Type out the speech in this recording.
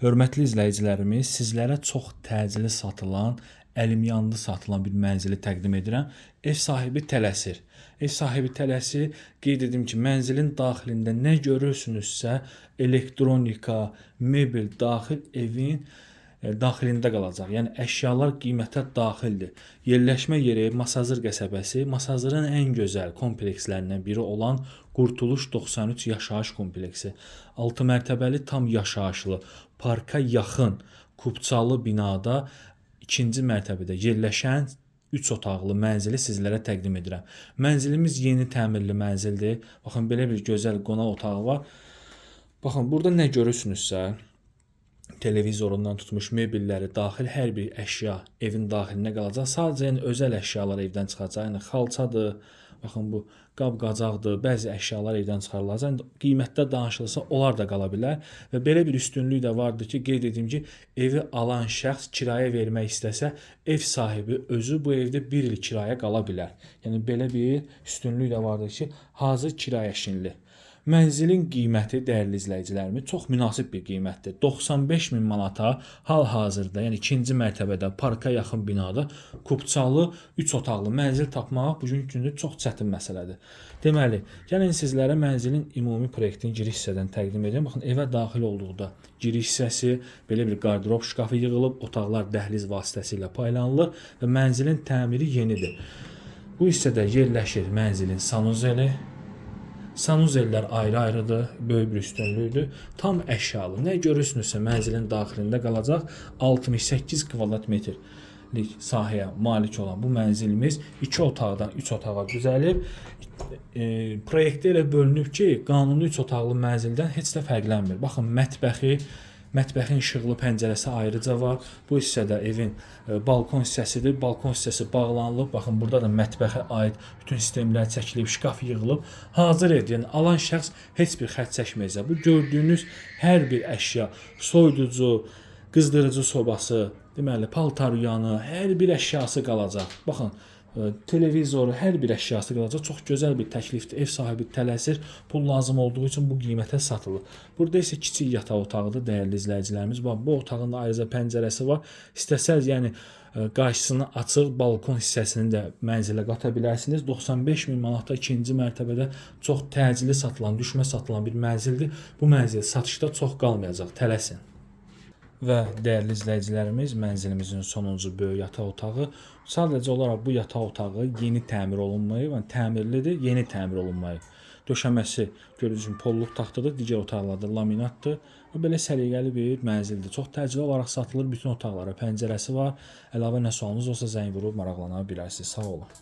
Hörmətli izləyicilərimiz, sizlərə çox təcili satılan, əlimyanlı satılan bir mənzili təqdim edirəm. Ev sahibi tələsir. Ev sahibi tələsir. Qeyd edim ki, mənzilin daxilində nə görürsünüzsə, elektronika, mebel daxil evin daxilində qalacaq. Yəni əşyalar qiymətə daxildir. Yerləşmə yeri Masazır qəsəbəsi, Masazırın ən gözəl komplekslərindən biri olan Qurtuluş 93 yaşayış kompleksi. 6 mərtəbəli tam yaşayışlı, parka yaxın kubçalı binada 2-ci mərtəbədə yerləşən 3 otaqlı mənzili sizlərə təqdim edirəm. Mənzilimiz yeni təmirli mənzildir. Baxın, belə bir gözəl qonaq otağı var. Baxın, burada nə görürsünüzsə, televizorundan tutmuş mebelləri daxil hər bir əşya evin daxilində qalacaq. Sadəcə yəni özəl əşyalar evdən çıxacaq. Yəni xalçadır, baxın bu qab-qacaqdır, bəzi əşyalar evdən çıxarılacaq. Yəni qiymətdə danışılsa onlar da qala bilər və belə bir üstünlük də vardır ki, qeyd edim ki, evi alan şəxs kirayə vermək istəsə, ev sahibi özü bu evdə 1 il kirayə qala bilər. Yəni belə bir üstünlük də vardır ki, hazır kirayəşinli. Mənzilin qiyməti, dəyərli izləyicilərimiz, çox münasib bir qiymətdir. 95.000 manata hal-hazırda, yəni 2-ci mərtəbədə, parka yaxın binada kubçalı 3 otaqlı mənzil tapmaq bugünkü gündə çox çətin məsələdir. Deməli, gəlin sizlərə mənzilin ümumi proyektini giriş hissədən təqdim edirəm. Baxın, evə daxil olduqda giriş hissəsi, belə bir qardırob şkafı yığılıb, otaqlar dəhliz vasitəsilə paylanılır və mənzilin təmiri yenidir. Bu hissədə yerləşir mənzilin sanuzeli. Sanuzellər ayrı-ayrıdır, böyük bir üstünlükdür. Tam əşyalı. Nə görürsünüzsə mənzilin daxilində qalacaq 68 kvadrat metrlik sahəyə malik olan bu mənzilimiz 2 otaqdan 3 otağa düzəlib. Proyektdə elə bölünüb ki, qanuni 3 otaqlı mənzildən heç də fərqlənmir. Baxın, mətbəxin işıqlı pəncərəsi ayrıca var. Bu hissədə evin balkon hissəsidir. Balkon hissəsi bağlanılıb. Baxın, burada da mətbəxə aid bütün sistemlər çəkilib, şkaf yığılıb. Hazır edir. Yəni alan şəxs heç bir xərc çəkməyəcək. Bu gördüyünüz hər bir əşya, soyuducu, qızdırıcı sobası, deməli paltaryanı, hər bir əşyası qalacaq. Baxın, televizoru, hər bir əşyası qalacaq. Çox gözəl bir təklifdir. Ev sahibi tələsir. Pul lazım olduğu üçün bu qiymətə satılır. Burada isə kiçik yataq otağıdır, dəyərli izləyicilərimiz. Bax, bu otağın da ayrıca pəncərəsi var. İstəsəz, yəni qarşısını açıq balkon hissəsini də mənzilə qata bilərsiniz. 95.000 manata 2-ci mərtəbədə çox təcili satılan, düşmə satılan bir mənzildir. Bu mənzil satışda çox qalmayacaq. Tələsin. Və dəyərli izləyicilərimiz, mənzilimizin sonuncu böyük yataq otağı. Sadəcə olaraq bu yataq otağı yeni təmir olunmayıb, yəni təmirlidir, yeni təmir olunmayıb. Döşəməsi gördüyünüz kimi polluq taxtadır, digər otaqlarda laminatdır. Belə səliqəli bir mənzildir. Çox təcili olaraq satılır, bütün otaqlara pəncərəsi var. Əlavə nə sualınız olsa zəng vurub maraqlana bilərsiniz. Sağ olun.